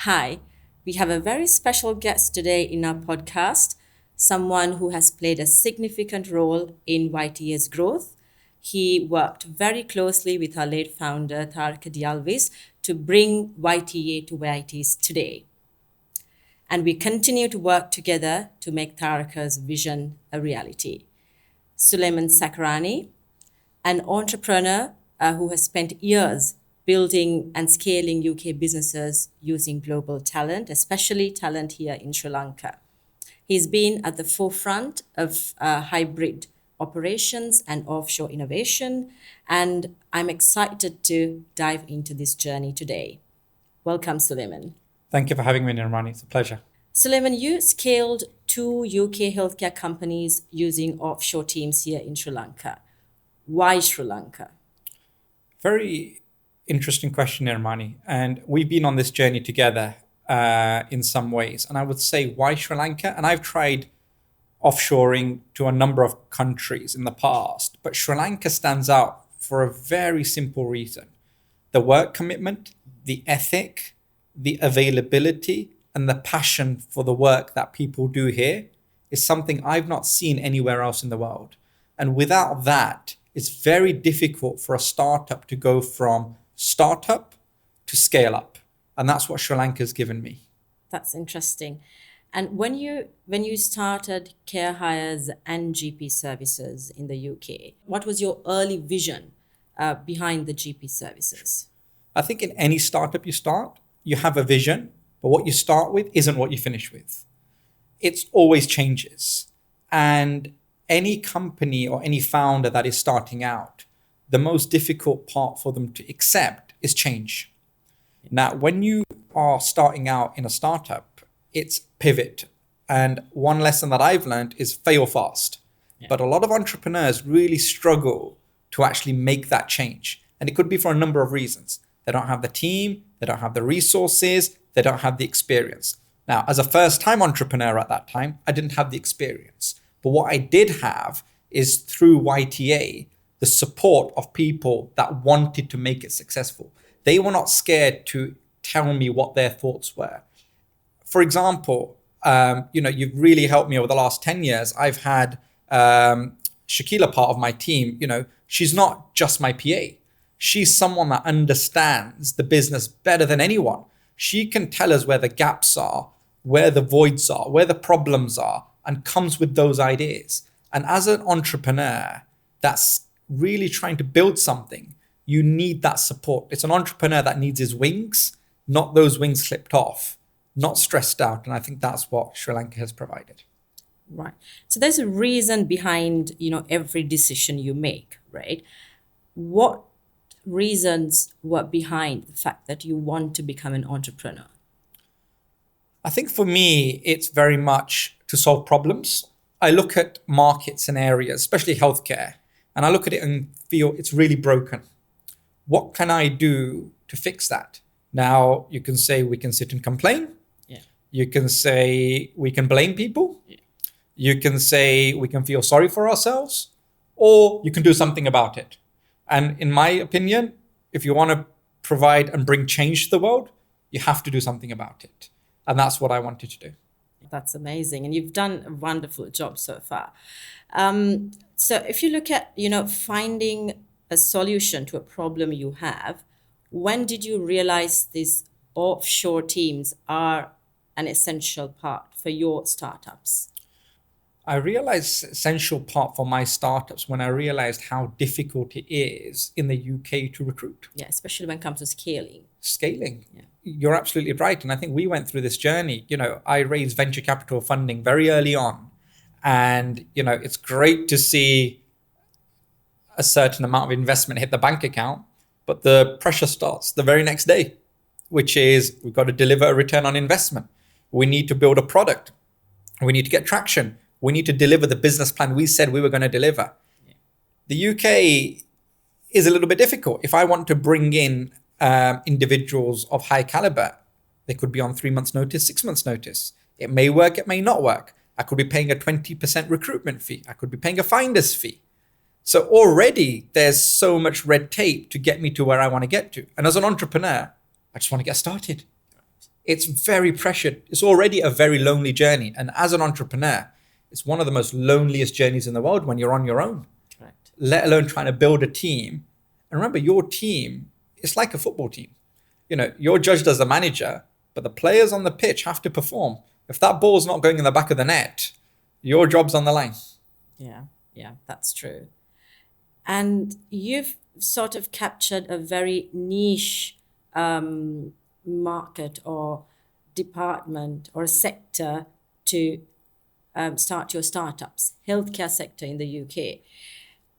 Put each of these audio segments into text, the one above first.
Hi, we have a very special guest today in our podcast, someone who has played a significant role in YTA's growth. He worked very closely with our late founder, Nirmani De Alwis, to bring YTA to where it is today. And we continue to work together to make Taraka's vision a reality. Suleman Sacranie, an entrepreneur who has spent years building and scaling UK businesses using global talent, especially talent here in Sri Lanka. He's been at the forefront of hybrid operations and offshore innovation, and I'm excited to dive into this journey today. Welcome, Suleiman. Thank you for having me, Nirmani. It's a pleasure. Suleiman, you scaled two UK healthcare companies using offshore teams here in Sri Lanka. Why Sri Lanka? Very interesting question, Nirmani. And we've been on this journey together in some ways. And I would say, why Sri Lanka? And I've tried offshoring to a number of countries in the past, but Sri Lanka stands out for a very simple reason. The work commitment, the ethic, the availability, and the passion for the work that people do here is something I've not seen anywhere else in the world. And without that, it's very difficult for a startup to go from startup to scale up. And that's what Sri Lanka has given me. That's interesting. And when you started care hires and GP services in the UK, what was your early vision behind the GP services? I think in any startup you start, you have a vision, but what you start with isn't what you finish with. It always changes. And any company or any founder that is starting out, the most difficult part for them to accept is change. Now, when you are starting out in a startup, it's pivot. And one lesson that I've learned is fail fast. Yeah. But a lot of entrepreneurs really struggle to actually make that change. And it could be for a number of reasons. They don't have the team, they don't have the resources, they don't have the experience. Now, as a first-time entrepreneur at that time, I didn't have the experience. But what I did have is through YTA, the support of people that wanted to make it successful. They were not scared to tell me what their thoughts were. For example, you've really helped me over the last 10 years. I've had Shakila part of my team. She's not just my PA. She's someone that understands the business better than anyone. She can tell us where the gaps are, where the voids are, where the problems are, and comes with those ideas. And as an entrepreneur that's really trying to build something, you need that support. It's an entrepreneur that needs his wings, not those wings clipped off, not stressed out. And I think that's what Sri Lanka has provided. Right. So there's a reason behind, every decision you make, right? What reasons were behind the fact that you want to become an entrepreneur? I think for me, it's very much to solve problems. I look at markets and areas, especially healthcare, and I look at it and feel it's really broken. What can I do to fix that? Now, you can say we can sit and complain. Yeah. You can say we can blame people. Yeah. You can say we can feel sorry for ourselves, or you can do something about it. And in my opinion, if you want to provide and bring change to the world, you have to do something about it. And that's what I wanted to do. That's amazing. And you've done a wonderful job so far. So if you look at, finding a solution to a problem you have, when did you realize these offshore teams are an essential part for your startups? I realized essential part for my startups when I realized how difficult it is in the UK to recruit. Yeah, especially when it comes to scaling. Yeah. You're absolutely right. And I think we went through this journey. I raised venture capital funding very early on. And, it's great to see a certain amount of investment hit the bank account, but the pressure starts the very next day, which is we've got to deliver a return on investment. We need to build a product. We need to get traction. We need to deliver the business plan we said we were going to deliver. Yeah. The UK is a little bit difficult. If I want to bring in individuals of high caliber, they could be on 3 months notice, 6 months notice. It may work, it may not work. I could be paying a 20% recruitment fee. I could be paying a finder's fee. So already there's so much red tape to get me to where I want to get to. And as an entrepreneur, I just want to get started. It's very pressured. It's already a very lonely journey. And as an entrepreneur, it's one of the most loneliest journeys in the world when you're on your own, Correct. let alone trying to build a team. And remember, your team, it's like a football team. You're judged as the manager, but the players on the pitch have to perform. If that ball's not going in the back of the net, your job's on the line. Yeah, that's true. And you've sort of captured a very niche market or department or sector to start your startups, healthcare sector in the UK.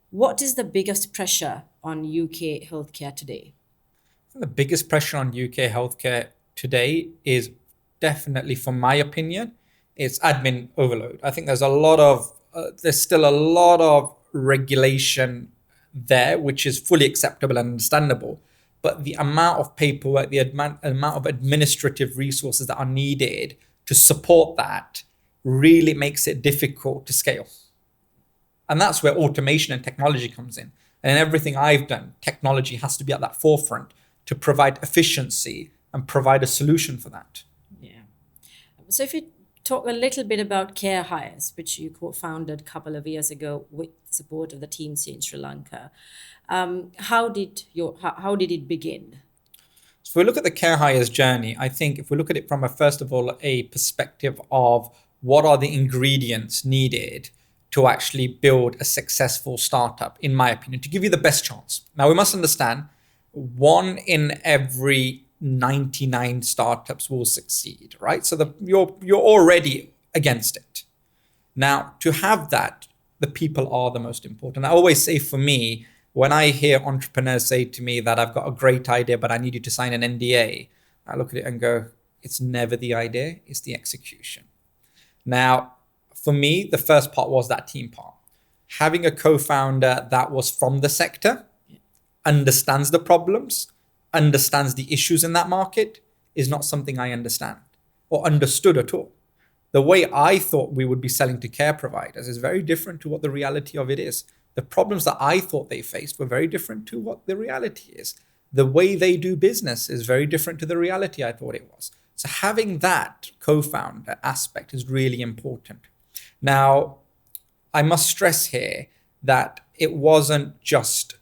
What is the biggest pressure on UK healthcare today? The biggest pressure on UK healthcare today is definitely, from my opinion, it's admin overload. I think there's still a lot of regulation there, which is fully acceptable and understandable. But the amount of paperwork, the amount of administrative resources that are needed to support that really makes it difficult to scale. And that's where automation and technology comes in. And in everything I've done, technology has to be at that forefront to provide efficiency and provide a solution for that. Yeah. So if you talk a little bit about Care Hires, which you co-founded a couple of years ago with the support of the teams here in Sri Lanka, how did it begin? So if we look at the Care Hires journey, I think if we look at it from first of all, a perspective of what are the ingredients needed to actually build a successful startup, in my opinion, to give you the best chance. Now, we must understand 1 in every 99 startups will succeed, right? So you're already against it. Now, to have that, the people are the most important. I always say, for me, when I hear entrepreneurs say to me that I've got a great idea, but I need you to sign an NDA, I look at it and go, it's never the idea, it's the execution. Now, for me, the first part was that team part. Having a co-founder that was from the sector, understands the problems, understands the issues in that market, is not something I understand or understood at all. The way I thought we would be selling to care providers is very different to what the reality of it is. The problems that I thought they faced were very different to what the reality is. The way they do business is very different to the reality I thought it was. So having that co-founder aspect is really important. Now, I must stress here that it wasn't just,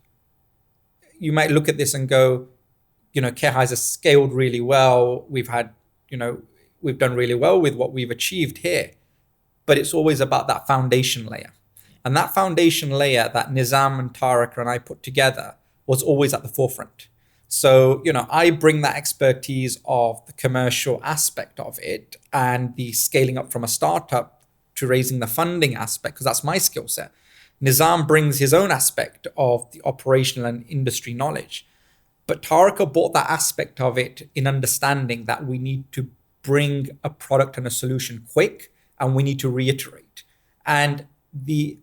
you might look at this and go, Care Hires has scaled really well. We've done really well with what we've achieved here. But it's always about that foundation layer. And that foundation layer that Nizam and Tarek and I put together was always at the forefront. So, I bring that expertise of the commercial aspect of it and the scaling up from a startup to raising the funding aspect, because that's my skill set. Nizam brings his own aspect of the operational and industry knowledge. But Tarek brought that aspect of it in understanding that we need to bring a product and a solution quick, and we need to reiterate. And the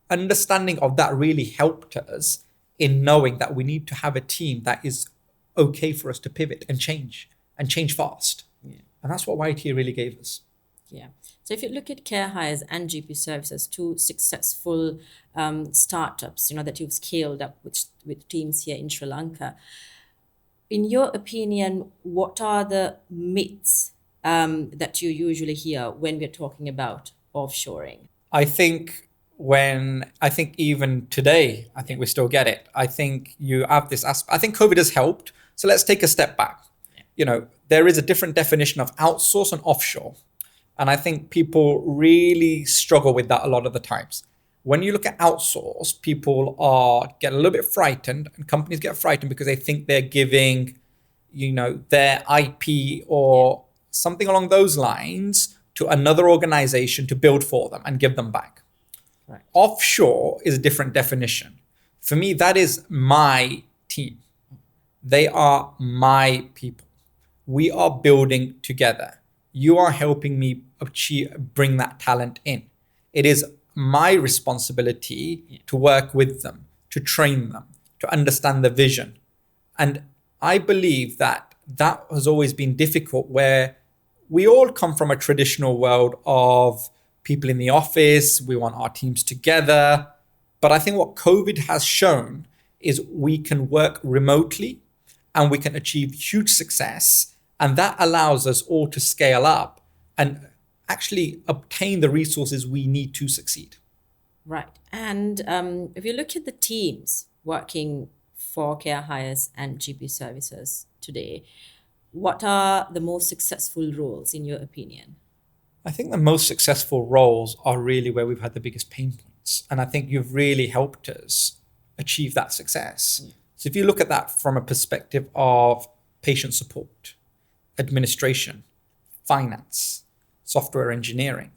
understanding of that really helped us in knowing that we need to have a team that is okay for us to pivot and change fast. Yeah. And that's what YT really gave us. Yeah. So if you look at Care Hires and GP Services, two successful startups, that you've scaled up with teams here in Sri Lanka, in your opinion, what are the myths that you usually hear when we're talking about offshoring? I think even today, I think we still get it. I think you have this aspect. I think COVID has helped. So let's take a step back. Yeah. There is a different definition of outsource and offshore. And I think people really struggle with that a lot of the times. When you look at outsource, people get a little bit frightened, and companies get frightened because they think they're giving, their IP or something along those lines to another organization to build for them and give them back. Right. Offshore is a different definition. For me, that is my team. They are my people. We are building together. You are helping me bring that talent in. It is my responsibility to work with them, to train them, to understand the vision. And I believe that has always been difficult, where we all come from a traditional world of people in the office. We want our teams together. But I think what COVID has shown is we can work remotely and we can achieve huge success And that allows us all to scale up and actually obtain the resources we need to succeed. Right. And if you look at the teams working for care hires and GP services today, what are the most successful roles in your opinion? I think the most successful roles are really where we've had the biggest pain points. And I think you've really helped us achieve that success. So if you look at that from a perspective of patient support, administration, finance, software engineering,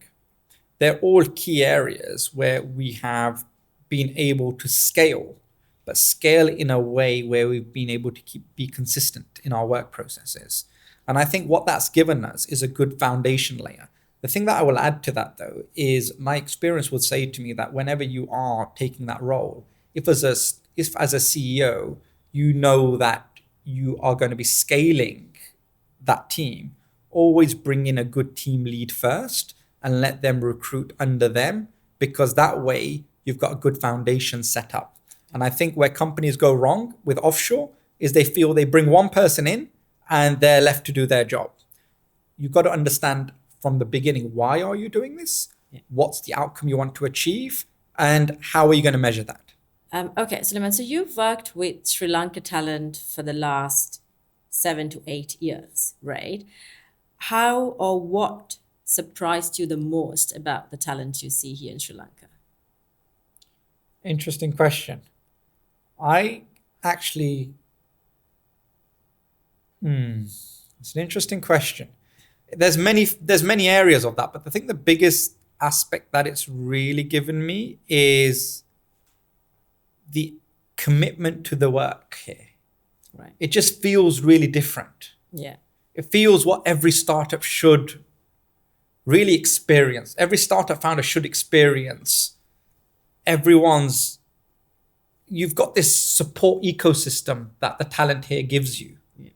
they're all key areas where we have been able to scale, but scale in a way where we've been able to be consistent in our work processes. And I think what that's given us is a good foundation layer. The thing that I will add to that, though, is my experience would say to me that whenever you are taking that role, if as a CEO, you know that you are going to be scaling that team, always bring in a good team lead first and let them recruit under them, because that way you've got a good foundation set up. And I think where companies go wrong with offshore is they feel they bring one person in and they're left to do their job. You've got to understand from the beginning, why are you doing this? What's the outcome you want to achieve? And how are you going to measure that? Okay, Suleman, so you've worked with Sri Lanka talent for the last 7 to 8 years, right? How or what surprised you the most about the talent you see here in Sri Lanka? Interesting question. I actually, it's an interesting question. There's many areas of that, but I think the biggest aspect that it's really given me is the commitment to the work here. Right. It just feels really different. Yeah. It feels what every startup should really experience. Every startup founder should experience. You've got this support ecosystem that the talent here gives you. Yeah.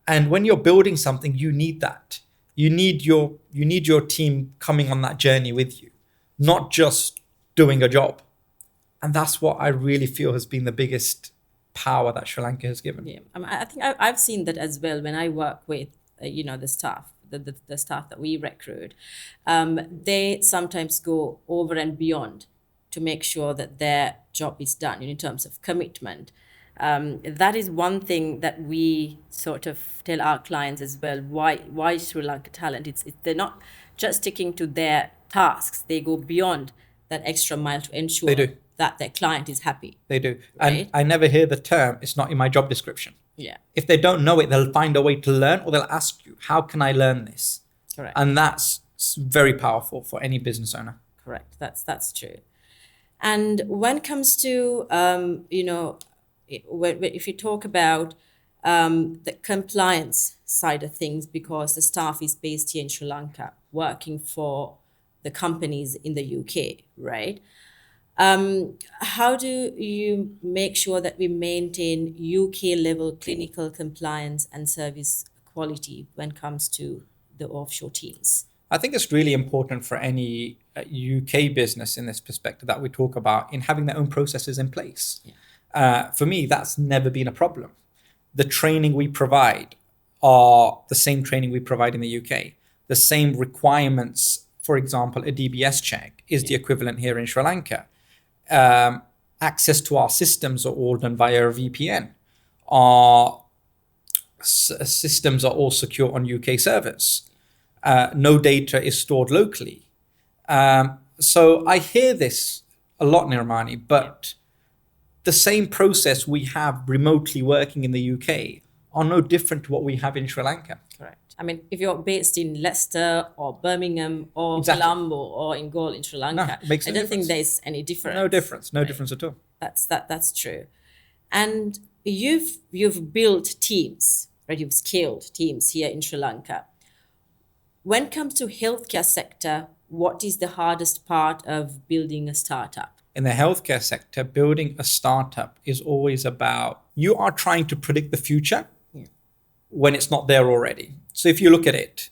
And when you're building something, you need that. You need your team coming on that journey with you, not just doing a job. And that's what I really feel has been the biggest power that Sri Lanka has given. Yeah, I think I've seen that as well when I work with, the staff, the staff that we recruit. They sometimes go over and beyond to make sure that their job is done in terms of commitment. That is one thing that we sort of tell our clients as well. Why Sri Lanka talent? They're not just sticking to their tasks. They go beyond that extra mile to ensure that their client is happy. They do. Right? And I never hear the term, it's not in my job description. Yeah. If they don't know it, they'll find a way to learn, or they'll ask you, how can I learn this? Correct. And that's very powerful for any business owner. Correct. That's true. And when it comes to, if you talk about the compliance side of things, because the staff is based here in Sri Lanka, working for the companies in the UK, right? How do you make sure that we maintain UK level clinical compliance and service quality when it comes to the offshore teams? I think it's really important for any UK business in this perspective that we talk about in having their own processes in place. Yeah. For me, that's never been a problem. The training we provide are the same training we provide in the UK. The same requirements, for example, a DBS check is the equivalent here in Sri Lanka. Access to our systems are all done via a VPN. Our systems are all secure on UK servers. No data is stored locally. So I hear this a lot, Nirmani, but the same process we have remotely working in the UK are no different to what we have in Sri Lanka. Correct. I mean, if you're based in Leicester or Birmingham or Colombo or in Galle in Sri Lanka, I don't think there's any difference. No difference. No difference at all. That's true. And you've built teams, right? You've scaled teams here in Sri Lanka. When it comes to healthcare sector, what is the hardest part of building a startup? In the healthcare sector, building a startup is always about you are trying to predict the future when it's not there already. So if you look at it,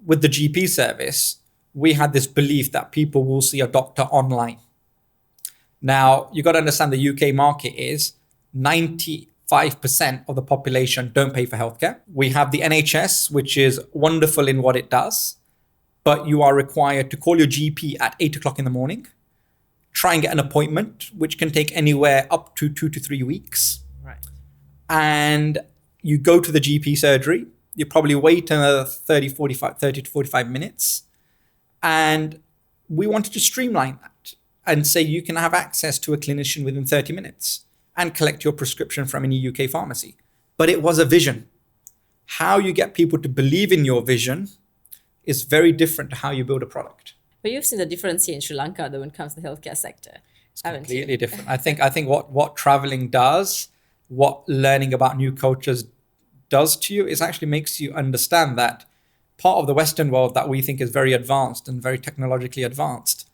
with the GP service, we had this belief that people will see a doctor online. Now, you got to understand the UK market is 90 5% of the population don't pay for healthcare. We have the NHS, which is wonderful in what it does, but you are required to call your GP at 8 o'clock in the morning, try and get an appointment, which can take anywhere up to 2 to 3 weeks. Right. And you go to the GP surgery, you probably wait another 30 to 45 minutes. And we wanted to streamline that and say you can have access to a clinician within 30 minutes and collect your prescription from any UK pharmacy. But it was a vision. How you get people to believe in your vision is very different to how you build a product. But you've seen the difference here in Sri Lanka, though, when it comes to the healthcare sector. It's completely different. I think what traveling does, what learning about new cultures does to you, is actually makes you understand that part of the Western world that we think is very advanced and very technologically advanced,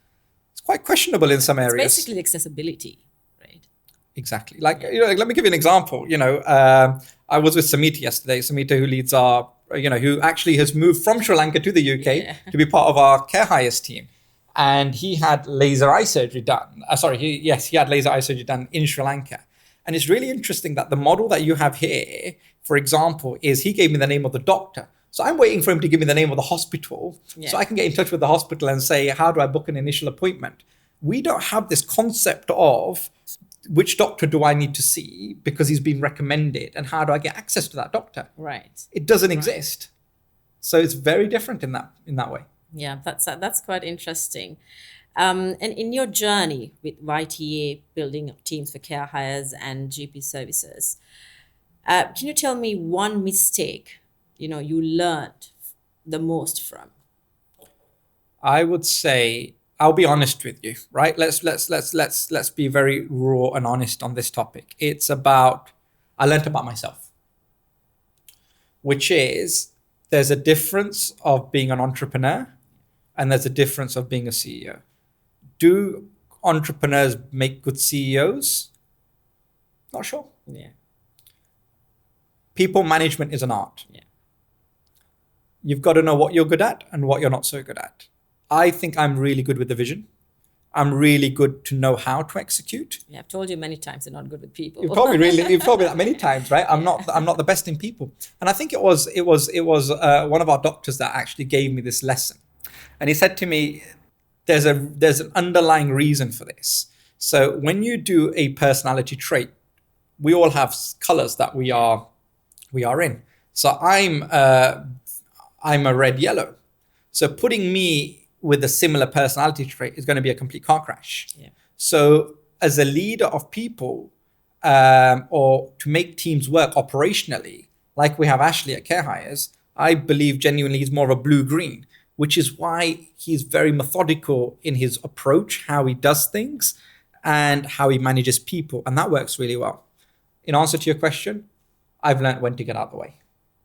it's quite questionable in some areas. It's basically accessibility, right? Exactly. Like, let me give you an example. I was with Samita yesterday. Samita, who leads our, who actually has moved from Sri Lanka to the UK to be part of our care hires team. And he had laser eye surgery done. He had laser eye surgery done in Sri Lanka. And it's really interesting that the model that you have here, for example, is he gave me the name of the doctor. So I'm waiting for him to give me the name of the hospital so I can get in touch with the hospital and say, how do I book an initial appointment? We don't have this concept of which doctor do I need to see because he's been recommended and how do I get access to that doctor? Right. It doesn't exist. So it's very different in that way. Yeah, that's quite interesting. And in your journey with YTA, building up teams for care hires and GP services, can you tell me one mistake you learned the most from? I would say, I'll be honest with you, right? Let's be very raw and honest on this topic. It's about, I learned about myself, which is there's a difference of being an entrepreneur and there's a difference of being a CEO. Do entrepreneurs make good CEOs? Not sure. Yeah. People management is an art. Yeah. You've got to know what you're good at and what you're not so good at. I think I'm really good with the vision. I'm really good to know how to execute. Yeah, I've told you many times you're not good with people. You've told me that many times, right? I'm not the best in people. And I think it was one of our doctors that actually gave me this lesson. And he said to me, there's an underlying reason for this. So when you do a personality trait, we all have colors that we are in. So I'm a red yellow. So putting me with a similar personality trait is going to be a complete car crash. Yeah. So as a leader of people, or to make teams work operationally, like we have Ashley at Care Hires, I believe genuinely he's more of a blue-green, which is why he's very methodical in his approach, how he does things and how he manages people. And that works really well. In answer to your question, I've learned when to get out of the way.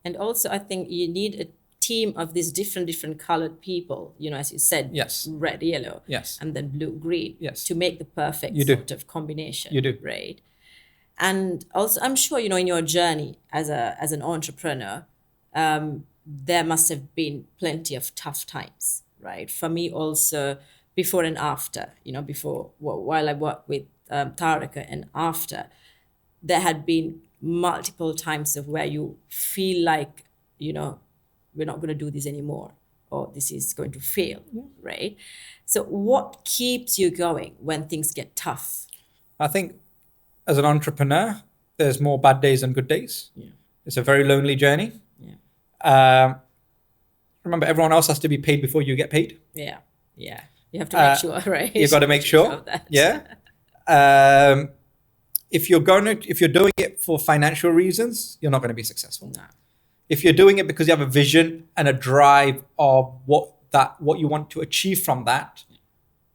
And also, I think you need a team of these different colored people, as you said, yes, red, yellow, yes, and then blue, green, yes, to make the perfect sort of combination. You do. Right. And also, I'm sure, in your journey as an entrepreneur, there must have been plenty of tough times, right? For me also, before and after, while I worked with Taraka and after, there had been multiple times of where you feel like, we're not going to do this anymore, or this is going to fail, right? So what keeps you going when things get tough? I think as an entrepreneur, there's more bad days than good days. Yeah. It's a very lonely journey. Yeah. Remember, everyone else has to be paid before you get paid. Yeah. Yeah. You have to make sure, right? You've got to make sure. Yeah. If you're doing it for financial reasons, you're not going to be successful. No. If you're doing it because you have a vision and a drive of what you want to achieve from that,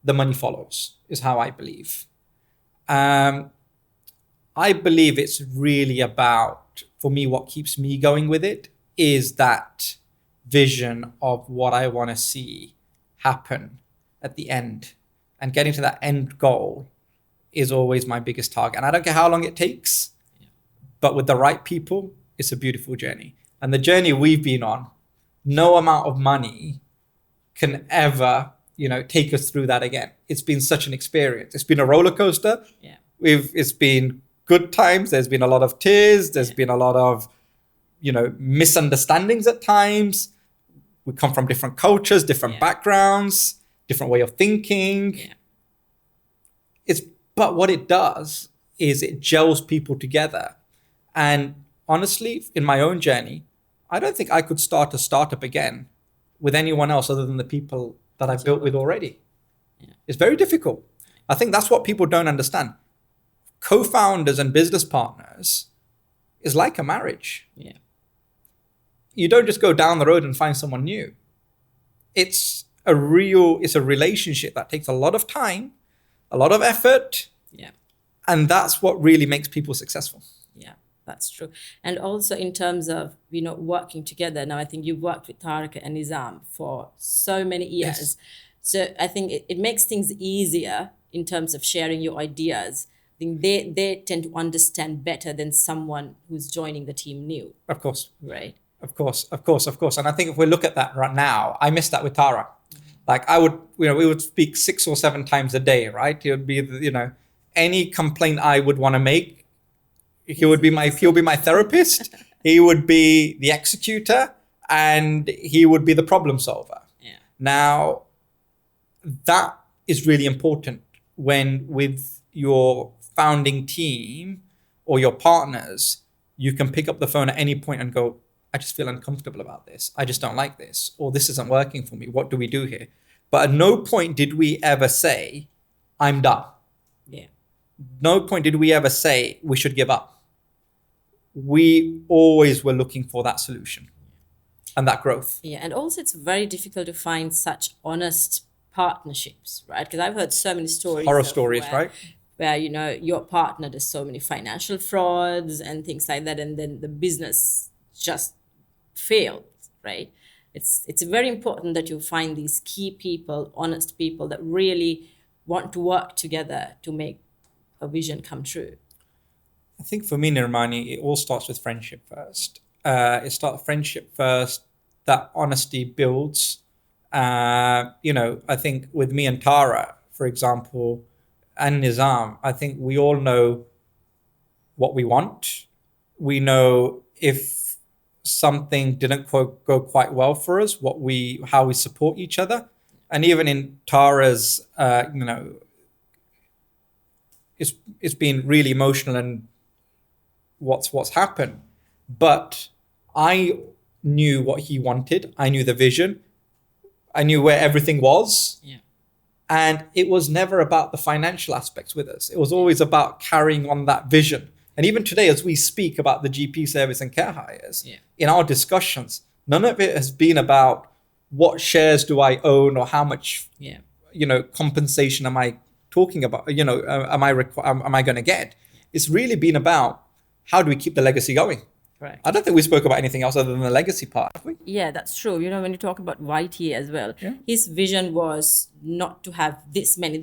the money follows, is how I believe. I believe it's really about, for me, what keeps me going with it is that vision of what I want to see happen at the end. And getting to that end goal is always my biggest target. And I don't care how long it takes, but with the right people, it's a beautiful journey. And the journey we've been on, no amount of money can ever, take us through that again. It's been such an experience. It's been a roller coaster. Yeah. It's been good times. There's been a lot of tears. There's been a lot of, misunderstandings at times. We come from different cultures, different backgrounds, different way of thinking. But what it does is it gels people together. And honestly, in my own journey, I don't think I could start a startup again with anyone else other than the people that I've built with already. It's very difficult. I think that's what people don't understand. Co-founders and business partners is like a marriage. You don't just go down the road and find someone new. It's a relationship that takes a lot of time, a lot of effort. And that's what really makes people successful. That's true. And also in terms of, working together. Now, I think you've worked with Tariq and Nizam for so many years. Yes. So I think it makes things easier in terms of sharing your ideas. I think they tend to understand better than someone who's joining the team new. Of course. Right. Of course. And I think if we look at that right now, I miss that with Tara. Like I would, we would speak 6 or 7 times a day, right? It would be, any complaint I would want to make, he'll be my therapist. He would be the executor, and he would be the problem solver. Now, that is really important when with your founding team or your partners, you can pick up the phone at any point and go, I just feel uncomfortable about this. I just don't like this, or this isn't working for me. What do we do here? But at no point did we ever say, I'm done. No point did we ever say we should give up. We always were looking for that solution and that growth. And also it's very difficult to find such honest partnerships, right? Because I've heard so many stories. Horror stories, right? Where, your partner does so many financial frauds and things like that, and then the business just fails, right? It's very important that you find these key people, honest people that really want to work together to make a vision come true. I think for me, Nirmani, it all starts with friendship first. Friendship first, that honesty builds. I think with me and Tara, for example, and Nizam, I think we all know what we want. We know if something didn't go quite well for us, how we support each other. And even in Tara's, it's been really emotional and what's happened. But I knew what he wanted. I knew the vision. I knew where everything was. And it was never about the financial aspects with us. It was always about carrying on that vision. And even today, as we speak about the GP service and care hires, in our discussions, none of it has been about what shares do I own or how much, compensation am I talking about, am I going to get? It's really been about how do we keep the legacy going? Right. I don't think we spoke about anything else other than the legacy part, have we? Yeah, that's true. When you talk about YT as well, his vision was not to have this many,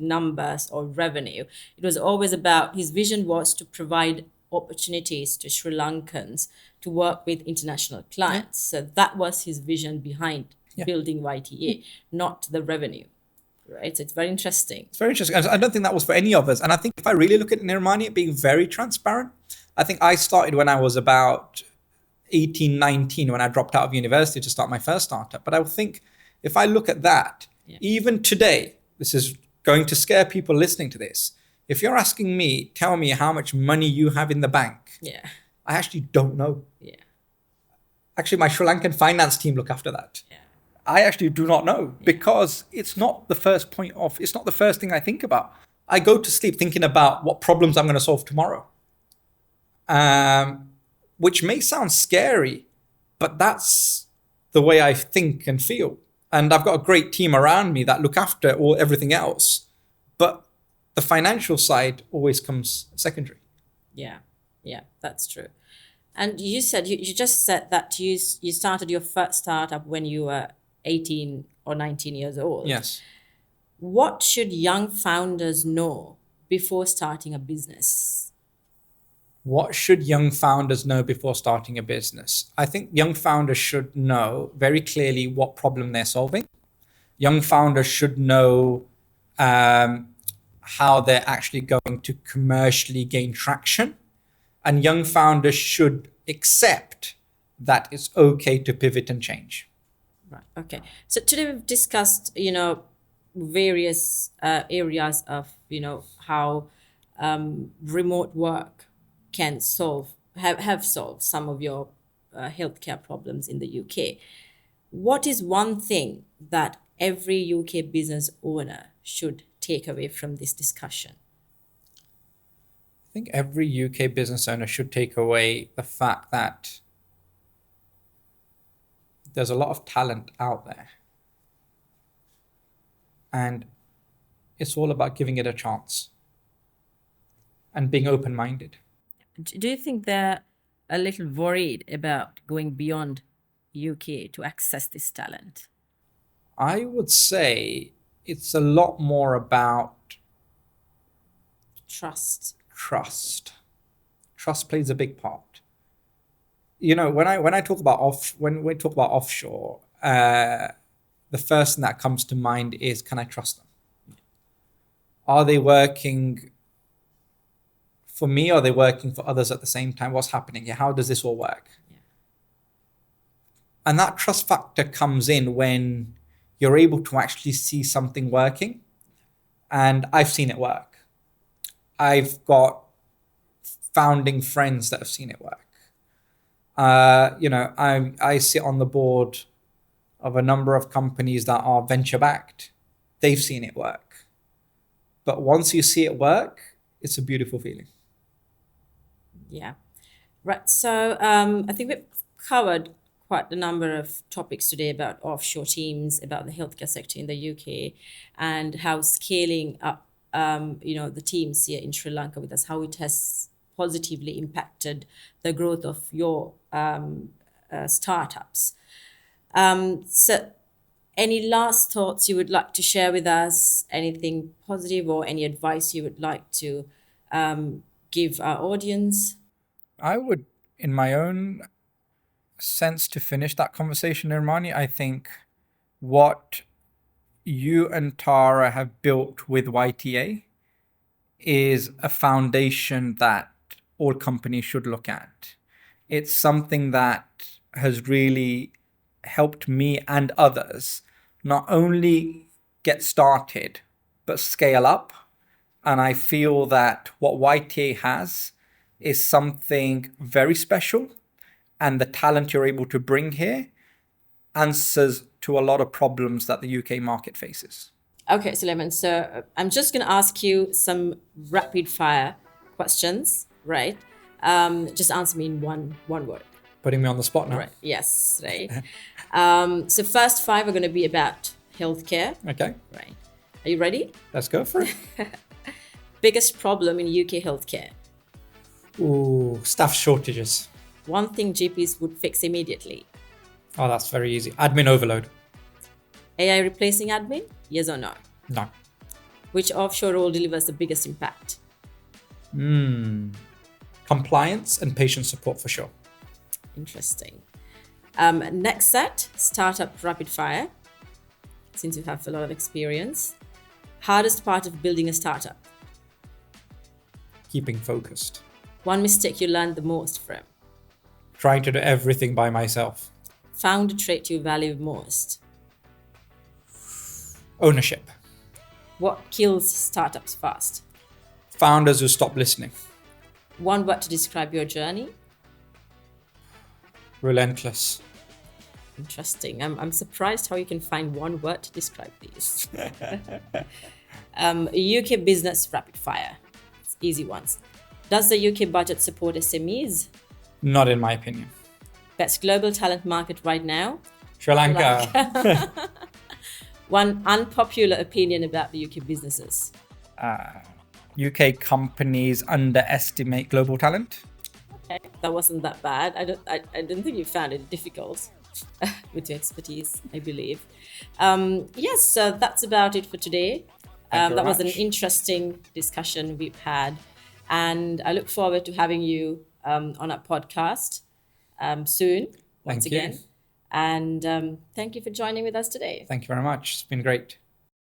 numbers or revenue. It was always about, his vision was to provide opportunities to Sri Lankans to work with international clients. So that was his vision behind building YTA, not the revenue. Right. So it's very interesting. It's very interesting. I don't think that was for any of us. And I think if I really look at Nirmani being very transparent, I think I started when I was about 18, 19, when I dropped out of university to start my first startup. But I think if I look at that, even today, this is going to scare people listening to this. If you're asking me, tell me how much money you have in the bank. I actually don't know. Actually, my Sri Lankan finance team look after that. I actually do not know because it's not the first thing I think about. I go to sleep thinking about what problems I'm going to solve tomorrow. Which may sound scary, but that's the way I think and feel. And I've got a great team around me that look after everything else. But the financial side always comes secondary. Yeah, that's true. And you said, you just said that you started your first startup when you were 18 or 19 years old. Yes. What should young founders know before starting a business? What should young founders know before starting a business? I think young founders should know very clearly what problem they're solving. Young founders should know how they're actually going to commercially gain traction. And young founders should accept that it's okay to pivot and change. Right. Okay. So today we've discussed, various areas of, how remote work can have solved some of your healthcare problems in the UK. What is one thing that every UK business owner should take away from this discussion? I think every UK business owner should take away the fact that there's a lot of talent out there. And it's all about giving it a chance and being open-minded. Do you think they're a little worried about going beyond UK to access this talent? I would say it's a lot more about Trust. trust. Trust plays a big part. When I talk about when we talk about offshore, the first thing that comes to mind is, can I trust them? Are they working for me? Or are they working for others at the same time? What's happening here? How does this all work? Yeah. And that trust factor comes in when you're able to actually see something working. And I've seen it work. I've got founding friends that have seen it work. I sit on the board of a number of companies that are venture backed. They've seen it work. But once you see it work, it's a beautiful feeling. Yeah. Right. So I think we've covered quite a number of topics today about offshore teams, about the healthcare sector in the UK, and how scaling up, the teams here in Sri Lanka with us, how it has positively impacted the growth of your startups. So any last thoughts you would like to share with us? Anything positive or any advice you would like to give our audience? I would, in my own sense, to finish that conversation, Nirmani, I think what you and Tara have built with YTA is a foundation that all companies should look at. It's something that has really helped me and others not only get started, but scale up. And I feel that what YTA has is something very special. And the talent you're able to bring here answers to a lot of problems that the UK market faces. Okay, Suleman, so I'm just going to ask you some rapid fire questions, right? Just answer me in one word. Putting me on the spot now. Right. Yes, right. So first five are going to be about healthcare. Okay. Right. Are you ready? Let's go for it. Biggest problem in UK healthcare? Ooh, staff shortages. One thing GPs would fix immediately? Oh, that's very easy. Admin overload. AI replacing admin? Yes or no? No. Which offshore role delivers the biggest impact? Compliance and patient support for sure. Interesting. Next set, startup rapid fire. Since you have a lot of experience. Hardest part of building a startup? Keeping focused. One mistake you learned the most from? Trying to do everything by myself. Founder trait you value most? Ownership. What kills startups fast? Founders who stop listening. One word to describe your journey? Relentless. Interesting. I'm surprised how you can find one word to describe these. UK business rapid fire. It's easy ones. Does the UK budget support SMEs? Not in my opinion. Best global talent market right now? Sri Lanka. One unpopular opinion about the UK businesses? UK companies underestimate global talent. Okay, that wasn't that bad. I don't think you found it difficult with your expertise, I believe. Yes, so that's about it for today. That was an interesting discussion we've had. And I look forward to having you on our podcast soon, once again. And thank you for joining with us today. Thank you very much. It's been great.